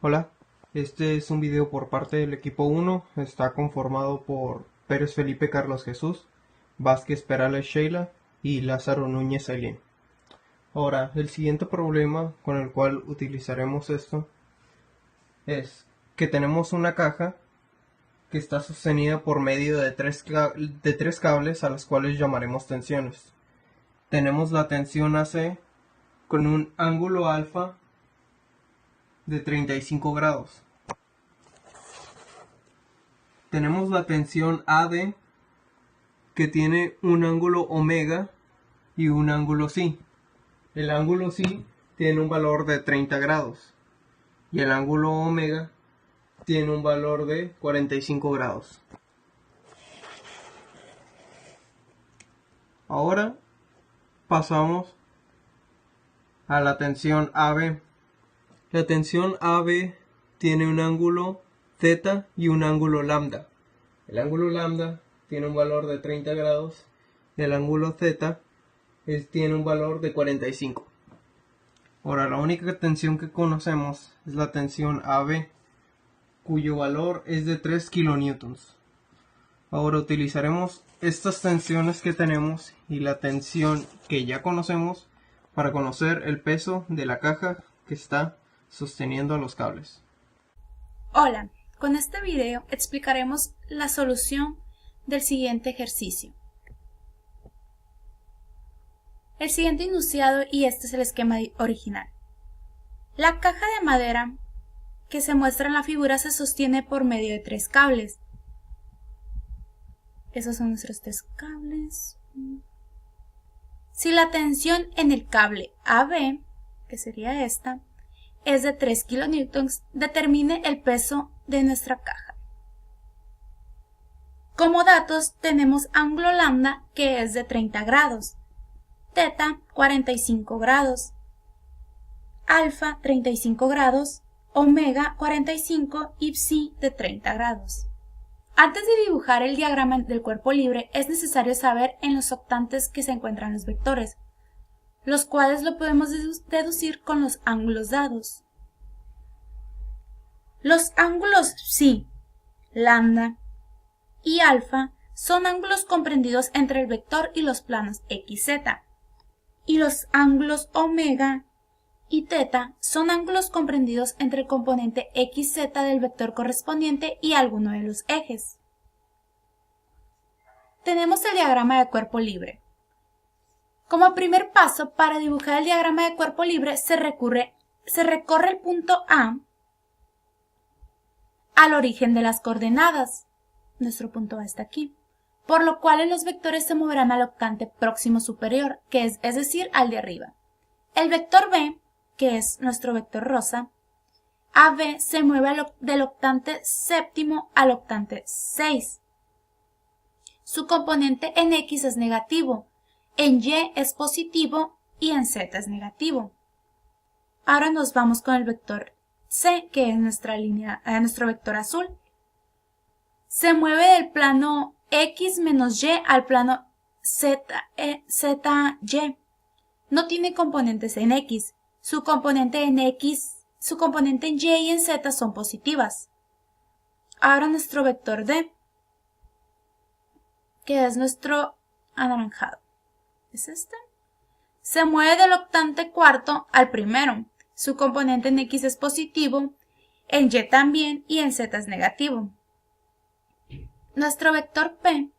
Hola, este es un video por parte del equipo 1, está conformado por Pérez Felipe Carlos Jesús, Vázquez Perales Sheila y Lázaro Núñez Ailín. Ahora, el siguiente problema con el cual utilizaremos esto es que tenemos una caja que está sostenida por medio de tres cables a los cuales llamaremos tensiones. Tenemos la tensión AC con un ángulo alfa de 35 grados. Tenemos la tensión AD que tiene un ángulo omega y un ángulo psi. El ángulo psi tiene un valor de 30 grados y el ángulo omega tiene un valor de 45 grados. Ahora pasamos a la tensión AB. La tensión AB tiene un ángulo θ y un ángulo lambda. El ángulo lambda tiene un valor de 30 grados y el ángulo θ tiene un valor de 45. Ahora, la única tensión que conocemos es la tensión AB, cuyo valor es de 3 kilonewtons. Ahora utilizaremos estas tensiones que tenemos y la tensión que ya conocemos para conocer el peso de la caja que está sosteniendo los cables. Hola, con este video explicaremos la solución del siguiente ejercicio. El siguiente enunciado y este es el esquema original. La caja de madera que se muestra en la figura se sostiene por medio de tres cables. Esos son nuestros tres cables. Si la tensión en el cable AB, que sería esta, es de 3 kilonewtons, determine el peso de nuestra caja. Como datos tenemos ángulo lambda que es de 30 grados, θ 45 grados, alfa 35 grados, omega 45 y psi de 30 grados. Antes de dibujar el diagrama del cuerpo libre es necesario saber en los octantes que se encuentran los vectores, los cuales lo podemos deducir con los ángulos dados. Los ángulos psi, lambda y alfa son ángulos comprendidos entre el vector y los planos x, z, y los ángulos omega y θ son ángulos comprendidos entre el componente x, z del vector correspondiente y alguno de los ejes. Tenemos el diagrama de cuerpo libre. Como primer paso, para dibujar el diagrama de cuerpo libre se recorre el punto A al origen de las coordenadas. Nuestro punto A está aquí, por lo cual los vectores se moverán al octante próximo superior, que es decir, al de arriba. El vector B, que es nuestro vector rosa, AB se mueve del octante séptimo al octante 6. Su componente en X es negativo, en Y es positivo y en Z es negativo. Ahora nos vamos con el vector C, que es nuestro vector azul. Se mueve del plano X menos Y al plano ZY. No tiene componentes en X. Su componente en Y y en Z son positivas. Ahora nuestro vector D, que es nuestro anaranjado. ¿Es este? Se mueve del octante cuarto al primero. Su componente en X es positivo, en Y también y en Z es negativo. Nuestro vector P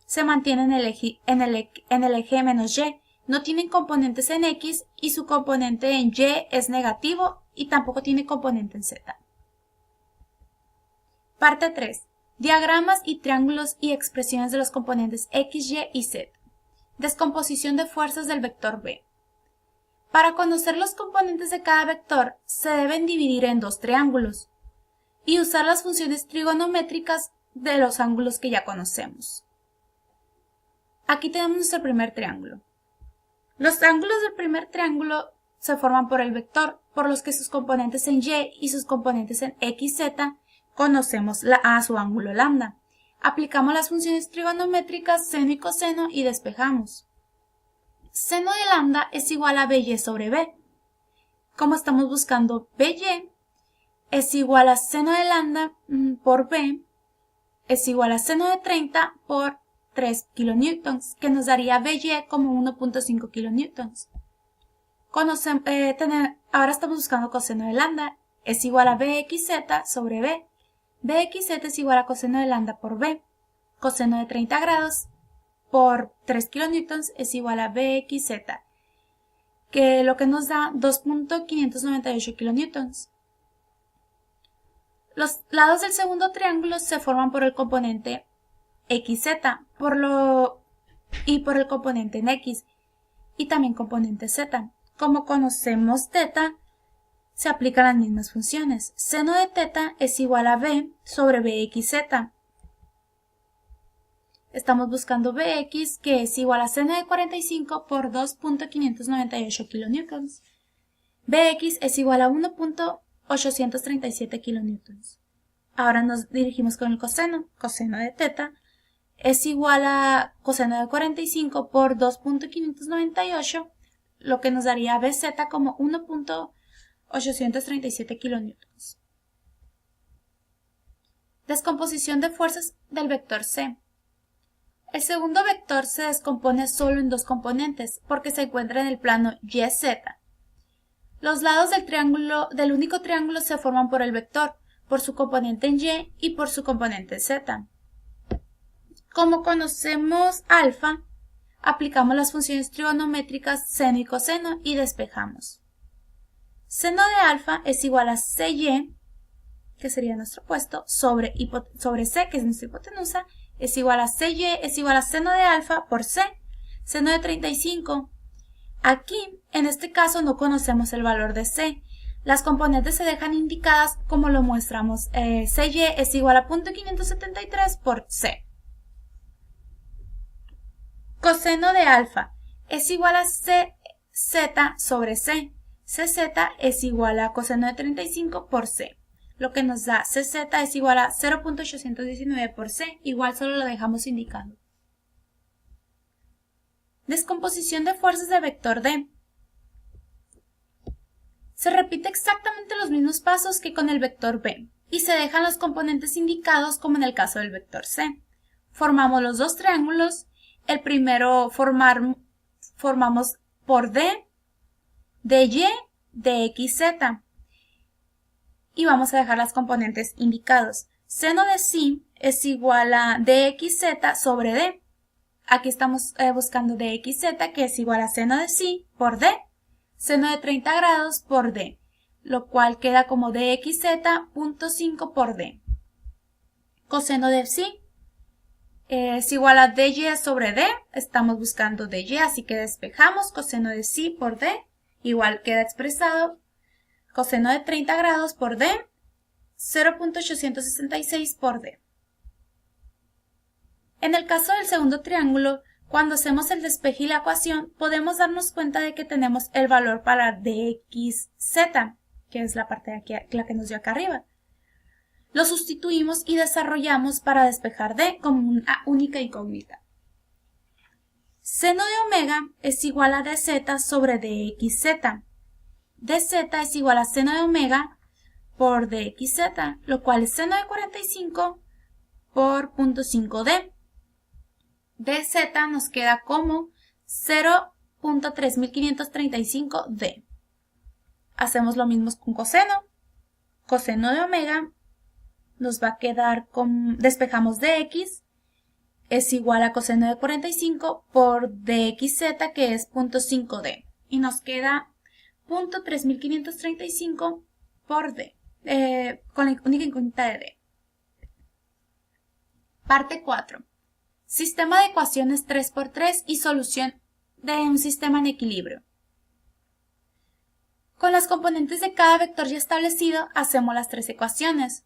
se mantiene en el eje menos Y. No tiene componentes en X y su componente en Y es negativo y tampoco tiene componente en Z. Parte 3. Diagramas y triángulos y expresiones de los componentes X, Y y Z. Descomposición de fuerzas del vector B. Para conocer los componentes de cada vector, se deben dividir en dos triángulos y usar las funciones trigonométricas de los ángulos que ya conocemos. Aquí tenemos nuestro primer triángulo. Los ángulos del primer triángulo se forman por el vector, por los que sus componentes en Y y sus componentes en X, Z conocemos a su ángulo lambda. Aplicamos las funciones trigonométricas seno y coseno y despejamos. Seno de lambda es igual a BY sobre B. Como estamos buscando BY, es igual a seno de lambda por B es igual a seno de 30 por 3 kilonewtons, que nos daría BY como 1.5 kilonewtons. Ahora estamos buscando coseno de lambda, es igual a BXZ sobre B. BXZ es igual a coseno de lambda por B. Coseno de 30 grados por 3 kilonewtons es igual a BXZ, que lo que nos da 2.598 kilonewtons. Los lados del segundo triángulo se forman por el componente XZ y por el componente en X y también componente Z. Como conocemos θ, se aplican las mismas funciones. Seno de θ es igual a B sobre BXZ. Estamos buscando Bx, que es igual a seno de 45 por 2.598 kilonewtons. Bx es igual a 1.837 kilonewtons. Ahora nos dirigimos con el coseno. Coseno de θ es igual a coseno de 45 por 2.598, lo que nos daría Bz como 1.837 kilonewtons. Descomposición de fuerzas del vector C. El segundo vector se descompone solo en dos componentes porque se encuentra en el plano YZ. Los lados del único triángulo se forman por el vector, por su componente en Y y por su componente en Z. Como conocemos alfa, aplicamos las funciones trigonométricas seno y coseno y despejamos. Seno de alfa es igual a CY, que sería nuestro opuesto, sobre C, que es nuestra hipotenusa, es igual a CY, es igual a seno de alfa por C, seno de 35. Aquí, en este caso, no conocemos el valor de C. Las componentes se dejan indicadas como lo muestramos. CY es igual a 0.573 por C. Coseno de alfa es igual a CZ sobre C. CZ es igual a coseno de 35 por C. Lo que nos da CZ es igual a 0.819 por C, igual solo lo dejamos indicado. Descomposición de fuerzas de vector D. Se repite exactamente los mismos pasos que con el vector B, y se dejan los componentes indicados como en el caso del vector C. Formamos los dos triángulos, el primero formamos por D, DY, DXZ. Y vamos a dejar las componentes indicados. Seno de psi es igual a dxz sobre d. Aquí estamos buscando dxz, que es igual a seno de psi por d, seno de 30 grados por d, lo cual queda como dxz.5 por d. Coseno de psi es igual a dy sobre d, estamos buscando dy, así que despejamos coseno de psi por d, igual queda expresado coseno de 30 grados por d, 0.866 por d. En el caso del segundo triángulo, cuando hacemos el despeje y la ecuación, podemos darnos cuenta de que tenemos el valor para dxz, que es la parte de aquí, la que nos dio acá arriba. Lo sustituimos y desarrollamos para despejar d como una única incógnita. Seno de omega es igual a dz sobre dxz. dz es igual a seno de omega por dxz, lo cual es seno de 45 por 0.5d. dz nos queda como 0.3535d. Hacemos lo mismo con coseno. Coseno de omega nos va a quedar con, despejamos dx, es igual a coseno de 45 por dxz, que es 0.5d. Y nos queda 0.3535 por d, con la única incógnita de d. Parte 4. Sistema de ecuaciones 3×3 y solución de un sistema en equilibrio. Con las componentes de cada vector ya establecido, hacemos las tres ecuaciones.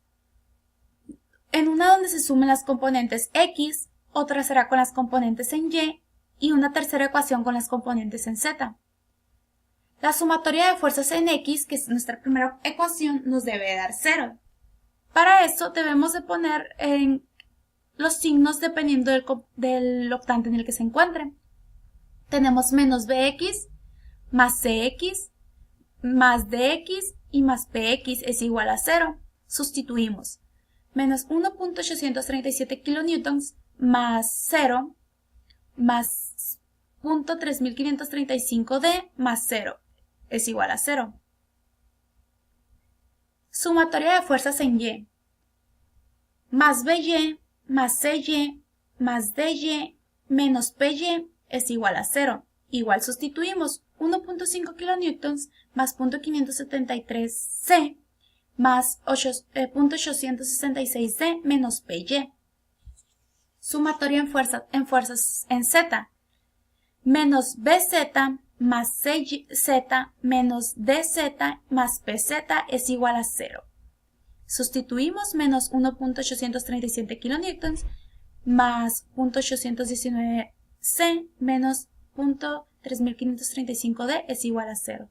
En una donde se sumen las componentes x, otra será con las componentes en y una tercera ecuación con las componentes en z. La sumatoria de fuerzas en x, que es nuestra primera ecuación, nos debe dar 0. Para eso debemos de poner en los signos dependiendo del octante en el que se encuentren. Tenemos menos bx, más cx, más dx y más px es igual a 0. Sustituimos. Menos 1.837 kilonewtons más 0 más 0.3535D más 0 es igual a 0. Sumatoria de fuerzas en Y. Más BY más CY más DY menos PY es igual a 0. Igual sustituimos 1.5 kilonewtons más 0.573C más 0.866D menos PY. Sumatoria en fuerzas en Z. Menos BZ más CZ menos DZ más PZ es igual a 0. Sustituimos menos 1.837 kilonewtons más 0.819C menos 0.3535D es igual a 0.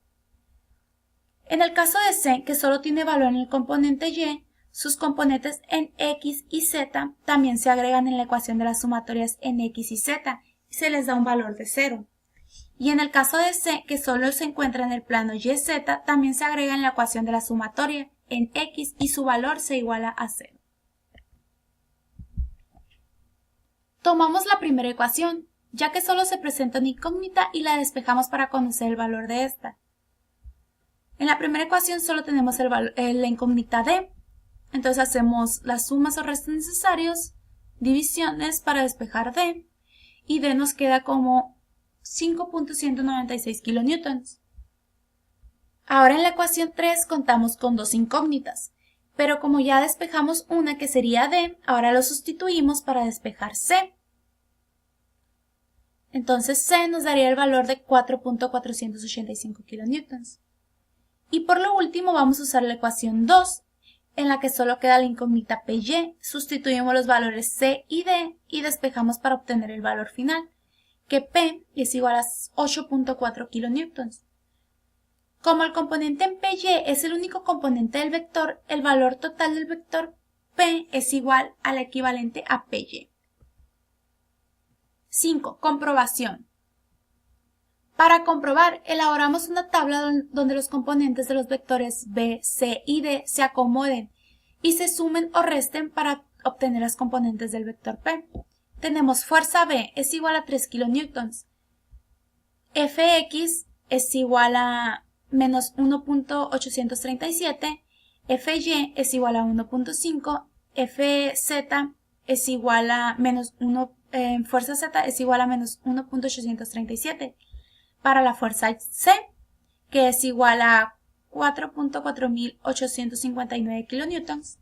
En el caso de C, que solo tiene valor en el componente Y, sus componentes en X y Z también se agregan en la ecuación de las sumatorias en X y Z y se les da un valor de 0. Y en el caso de C, que solo se encuentra en el plano YZ, también se agrega en la ecuación de la sumatoria en X y su valor se iguala a 0. Tomamos la primera ecuación, ya que solo se presenta una incógnita y la despejamos para conocer el valor de esta. En la primera ecuación solo tenemos la incógnita D, entonces hacemos las sumas o restas necesarios, divisiones para despejar D, y D nos queda como 5.196 kilonewtons. Ahora en la ecuación 3 contamos con dos incógnitas, pero como ya despejamos una que sería D, ahora lo sustituimos para despejar C. Entonces C nos daría el valor de 4.485 kilonewtons. Y por lo último vamos a usar la ecuación 2, en la que solo queda la incógnita PY, sustituimos los valores C y D y despejamos para obtener el valor final, que P es igual a 8.4 kilonewtons. Como el componente en PY es el único componente del vector, el valor total del vector P es igual al equivalente a PY. 5. Comprobación. Para comprobar, elaboramos una tabla donde los componentes de los vectores B, C y D se acomoden y se sumen o resten para obtener las componentes del vector P. Tenemos fuerza B es igual a 3 kilonewtons. Fx es igual a menos 1.837, Fy es igual a 1.5, Fz es igual a menos 1, fuerza Z es igual a menos 1.837. Para la fuerza C, que es igual a 4.4859 kilonewtons.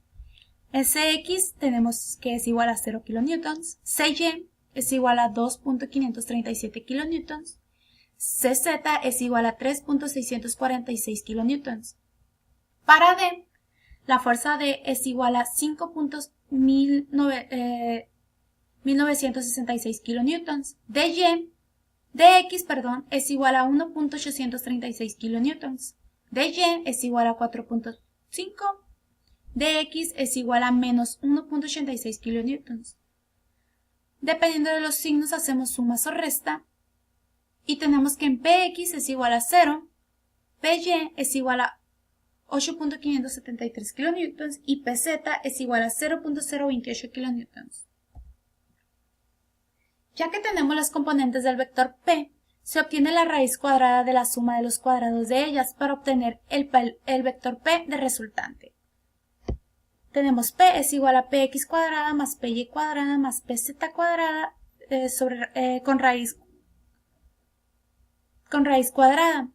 Sx tenemos que es igual a 0 kilonewtons. Cy es igual a 2.537 kilonewtons. Cz es igual a 3.646 kilonewtons. Para D, la fuerza D es igual a 5.1966 kilonewtons. Dx es igual a 1.836 kilonewtons. Dy es igual a 4.5. Dx es igual a menos 1.86 kilonewtons. Dependiendo de los signos hacemos sumas o resta. Y tenemos que en Px es igual a 0, Py es igual a 8.573 kilonewtons y Pz es igual a 0.028 kilonewtons. Ya que tenemos las componentes del vector P, se obtiene la raíz cuadrada de la suma de los cuadrados de ellas para obtener el vector P de resultante. Tenemos P es igual a Px cuadrada más Py cuadrada más Pz cuadrada con raíz cuadrada.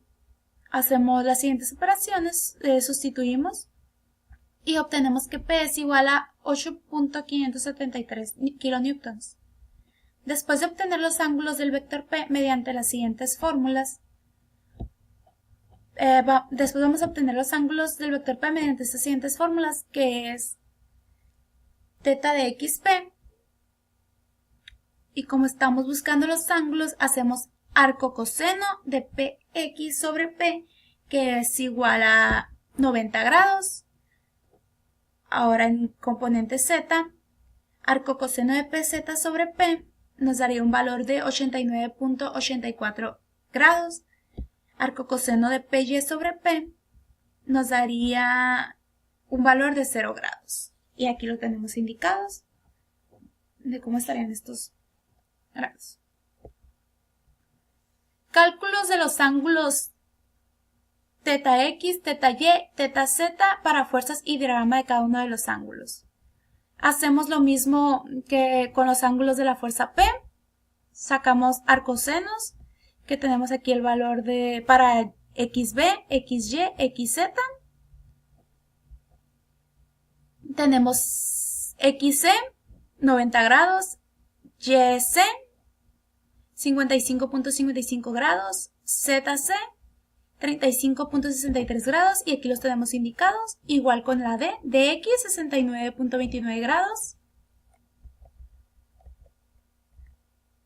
Hacemos las siguientes operaciones, sustituimos y obtenemos que P es igual a 8.573 kilonewtons. Después de obtener los ángulos del vector P mediante las siguientes fórmulas, después vamos a obtener los ángulos del vector P mediante estas siguientes fórmulas, que es θ de xp. Y como estamos buscando los ángulos, hacemos arco coseno de px sobre p, que es igual a 90 grados. Ahora en componente z, arco coseno de pz sobre p nos daría un valor de 89.84 grados. Arco coseno de py sobre p nos daría un valor de 0 grados. Y aquí lo tenemos indicados de cómo estarían estos grados. Cálculos de los ángulos teta X, teta Y, teta Z para fuerzas y diagrama de cada uno de los ángulos. Hacemos lo mismo que con los ángulos de la fuerza P. Sacamos arcosenos, que tenemos aquí el valor para XB, XY, XZ. Tenemos XC, 90 grados, YC, 55.55 grados, ZC, 35.63 grados, y aquí los tenemos indicados, igual con la D, DX, 69.29 grados.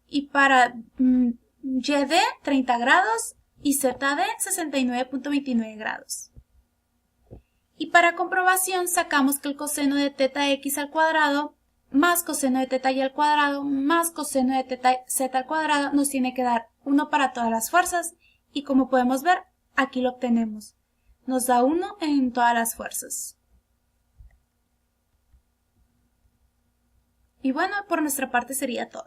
Y para YD, 30 grados, y ZD, 69.29 grados. Y para comprobación sacamos que el coseno de teta X al cuadrado más coseno de teta Y al cuadrado más coseno de teta Z al cuadrado nos tiene que dar 1 para todas las fuerzas, y como podemos ver, aquí lo obtenemos. Nos da 1 en todas las fuerzas. Y bueno, por nuestra parte sería todo.